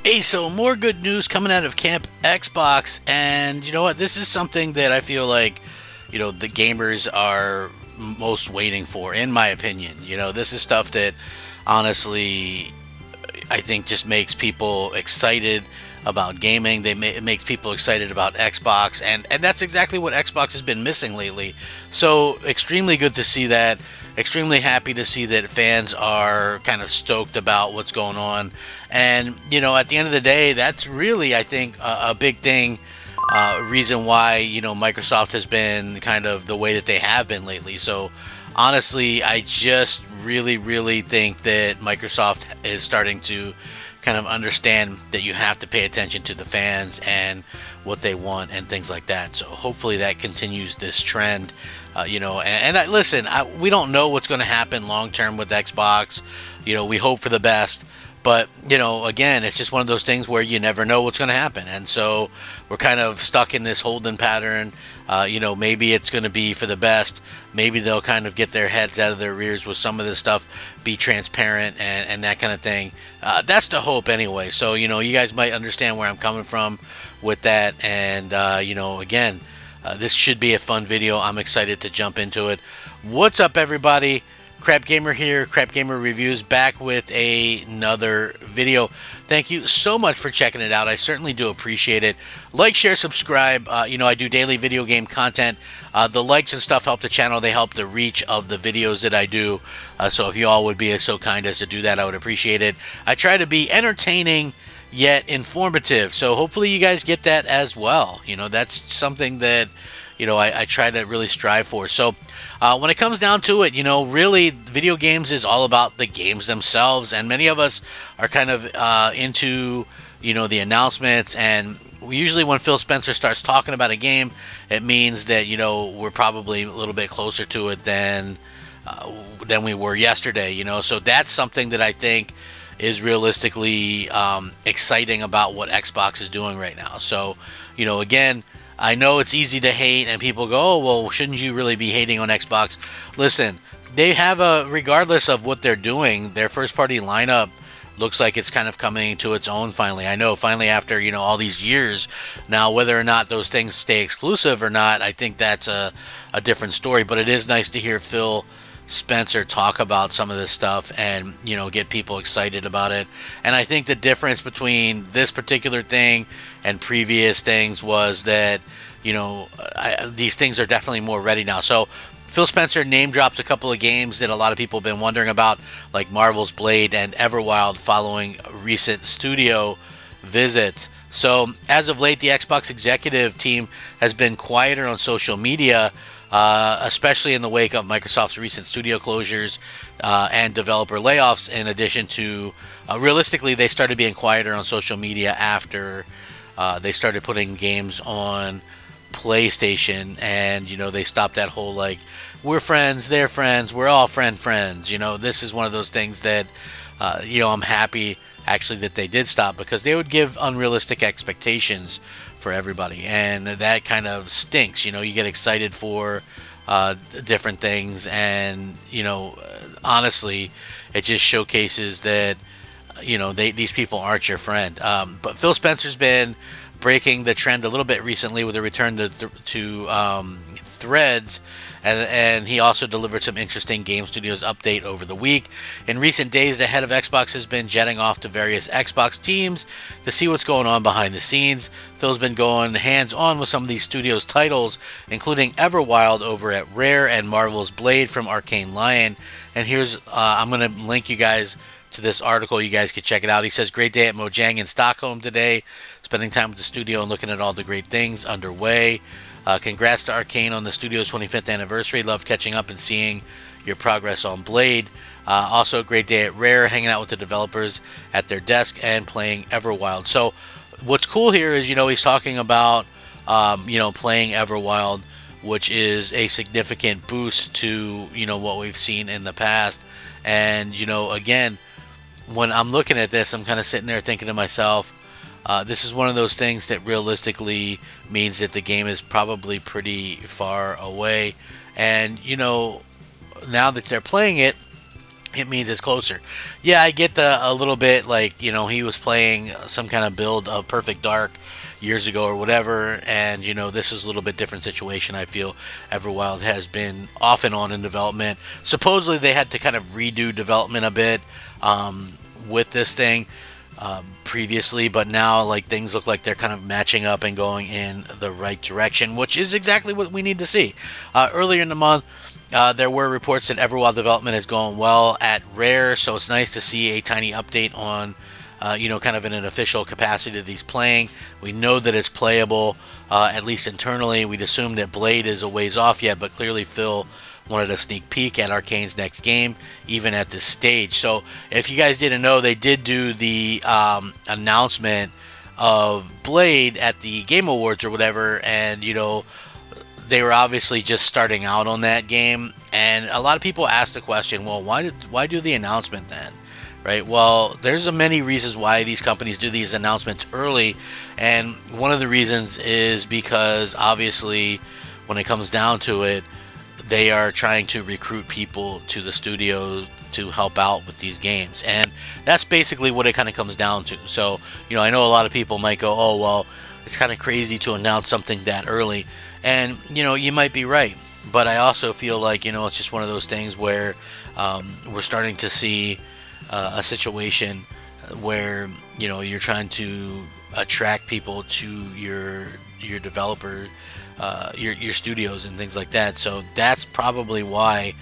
Hey, so more good news coming out of Camp Xbox, and you know what? This is something that I feel like, the gamers are most waiting for, in my opinion. This is stuff that honestly I think just makes people excited about gaming. It makes people excited about Xbox, and that's exactly what Xbox has been missing lately. So extremely good to see that. Extremely happy to see that fans are kind of stoked about what's going on. And at the end of the day, that's really, I think, a big thing. Reason why Microsoft has been kind of the way that they have been lately. So honestly, I just really think that Microsoft is starting to kind of understand that you have to pay attention to the fans and what they want and things like that. So hopefully that continues this trend. Listen, we don't know what's going to happen long term with Xbox. We hope for the best. But, again, it's just one of those things where you never know what's going to happen. And so we're kind of stuck in this holding pattern. Maybe it's going to be for the best. Maybe they'll kind of get their heads out of their rears with some of this stuff, be transparent and that kind of thing. That's the hope anyway. So, you guys might understand where I'm coming from with that. And, again, this should be a fun video. I'm excited to jump into it. What's up, everybody? Crap Gamer here, Crap Gamer Reviews, back with another video. Thank you so much for checking it out. I certainly do appreciate it. Like, share, subscribe. I do daily video game content. The likes and stuff help the channel. They help the reach of the videos that I do. So if you all would be so kind as to do that, I would appreciate it. I try to be entertaining yet informative. So hopefully you guys get that as well. That's something that I try to really strive for. So when it comes down to it, really video games is all about the games themselves, and many of us are kind of into the announcements. And usually when Phil Spencer starts talking about a game, it means that we're probably a little bit closer to it than we were yesterday. So that's something that I think is realistically exciting about what Xbox is doing right now. So again, I know it's easy to hate, and people go, oh, well, shouldn't you really be hating on Xbox? Listen, they have regardless of what they're doing, their first-party lineup looks like it's kind of coming to its own finally. I know finally after, all these years. Now, whether or not those things stay exclusive or not, I think that's a different story. But it is nice to hear Phil Spencer talk about some of this stuff and get people excited about it. And I think the difference between this particular thing and previous things was that these things are definitely more ready now. So Phil Spencer name drops a couple of games that a lot of people have been wondering about, like Marvel's Blade and Everwild, following recent studio visits. So as of late, the Xbox executive team has been quieter on social media, especially in the wake of Microsoft's recent studio closures and developer layoffs. In addition to, realistically, they started being quieter on social media after they started putting games on PlayStation, and they stopped that whole like, we're friends, they're friends, we're all friends. This is one of those things that I'm happy actually that they did stop, because they would give unrealistic expectations for everybody, and that kind of stinks. You get excited for different things, and honestly, it just showcases that these people aren't your friend. But Phil Spencer's been breaking the trend a little bit recently with a return to Threads, and he also delivered some interesting Game Studios update over the week. In recent days, the head of Xbox has been jetting off to various Xbox teams to see what's going on behind the scenes. Phil's been going hands-on with some of these studios' titles, including Everwild over at Rare and Marvel's Blade from Arcane Lion. And here's, I'm going to link you guys to this article. You guys can check it out. He says, great day at Mojang in Stockholm today, spending time with the studio and looking at all the great things underway. Congrats to Arcane on the studio's 25th anniversary. Love catching up and seeing your progress on Blade. Also, a great day at Rare, hanging out with the developers at their desk and playing Everwild. So what's cool here is, he's talking about, playing Everwild, which is a significant boost to, what we've seen in the past. And, again, when I'm looking at this, I'm kind of sitting there thinking to myself, this is one of those things that realistically means that the game is probably pretty far away. And, now that they're playing it, it means it's closer. Yeah, I get the a little bit like, he was playing some kind of build of Perfect Dark years ago or whatever, and this is a little bit different situation. I feel Everwild has been off and on in development. Supposedly they had to kind of redo development a bit with this thing previously, but now like things look like they're kind of matching up and going in the right direction, which is exactly what we need to see. Earlier in the month, there were reports that Everwild development is going well at Rare, so it's nice to see a tiny update on, kind of in an official capacity that he's playing. We know that it's playable, at least internally. We'd assume that Blade is a ways off yet, but clearly Phil wanted a sneak peek at Arcane's next game, even at this stage. So if you guys didn't know, they did do the announcement of Blade at the Game Awards or whatever, and they were obviously just starting out on that game, and a lot of people asked the question, well, why do the announcement then? Right? Well, there's many reasons why these companies do these announcements early, and one of the reasons is because obviously when it comes down to it, they are trying to recruit people to the studios to help out with these games, and that's basically what it kind of comes down to. So I know a lot of people might go, oh well, it's kind of crazy to announce something that early, and you might be right, but I also feel like it's just one of those things where we're starting to see a situation where you're trying to attract people to your developer, your studios and things like that. So that's probably why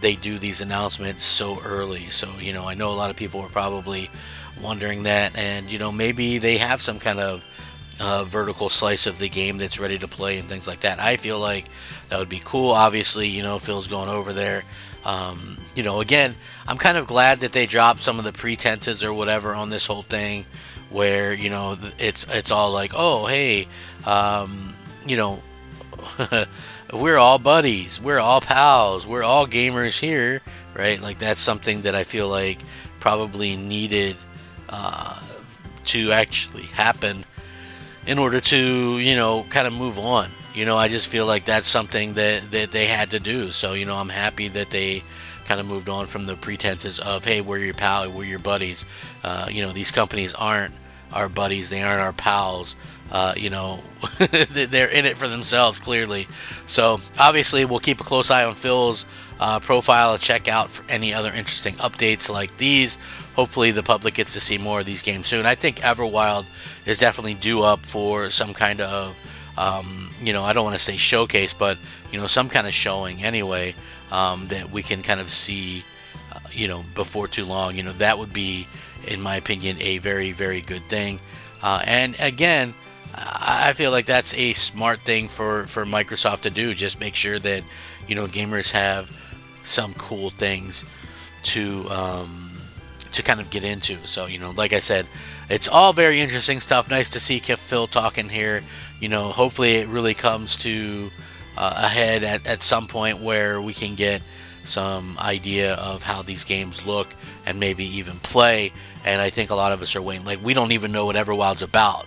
they do these announcements so early. So I know a lot of people are probably wondering that, and maybe they have some kind of vertical slice of the game that's ready to play and things like that. I feel like that would be cool. Obviously, Phil's going over there. Again, I'm kind of glad that they dropped some of the pretenses or whatever on this whole thing, where it's all like, oh hey, we're all buddies, we're all pals, we're all gamers here, right? Like that's something that I feel like probably needed to actually happen in order to kind of move on. I just feel like that's something that they had to do. So I'm happy that they kind of moved on from the pretenses of, hey, we're your pal, we're your buddies. These companies aren't our buddies, they aren't our pals. They're in it for themselves, clearly. So obviously we'll keep a close eye on Phil's profile and check out for any other interesting updates like these. Hopefully the public gets to see more of these games soon. I think Everwild is definitely due up for some kind of I don't want to say showcase, but some kind of showing anyway, that we can kind of see before too long. That would be, in my opinion, a very, very good thing. And again, I feel like that's a smart thing for Microsoft to do. Just make sure that gamers have some cool things to kind of get into. So like I said, it's all very interesting stuff. Nice to see Phil talking here. Hopefully it really comes to a head at some point where we can get some idea of how these games look and maybe even play. And I think a lot of us are waiting. Like, we don't even know what Everwild's about.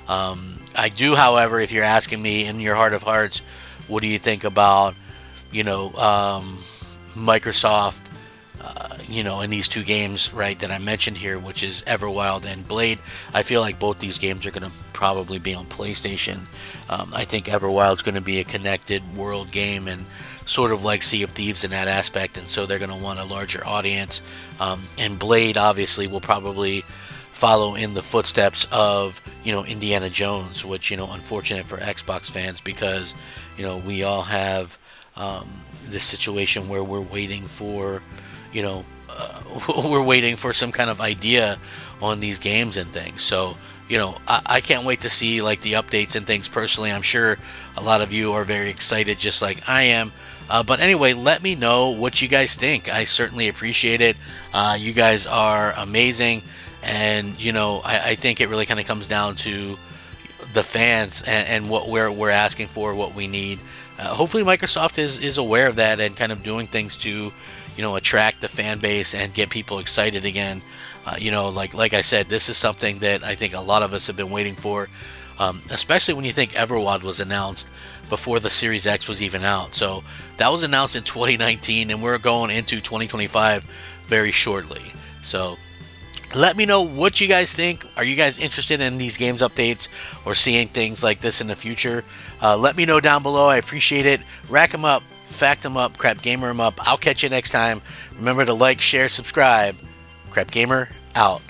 I do, however, if you're asking me in your heart of hearts, what do you think about Microsoft in these two games, right, that I mentioned here, which is Everwild and Blade. I feel like both these games are going to probably be on PlayStation. I think Everwild's going to be a connected world game and sort of like Sea of Thieves in that aspect, and so they're going to want a larger audience. And Blade obviously will probably follow in the footsteps of Indiana Jones, which unfortunate for Xbox fans, because we all have this situation where we're waiting for we're waiting for some kind of idea on these games and things. So I can't wait to see like the updates and things. Personally, I'm sure a lot of you are very excited just like I am. But anyway, let me know what you guys think. I certainly appreciate it. You guys are amazing, and I think it really kind of comes down to the fans and what we're asking for, what we need. Hopefully Microsoft is aware of that and kind of doing things to attract the fan base and get people excited again. Like I said, this is something that I think a lot of us have been waiting for. especially when you think Everwild was announced before the Series X was even out. So that was announced in 2019, and we're going into 2025 very shortly. So let me know what you guys think. Are you guys interested in these games updates or seeing things like this in the future? Let me know down below. I appreciate it. Rack them up, fact them up, Crap Gamer them up. I'll catch you next time. Remember to like, share, subscribe. Crap Gamer out.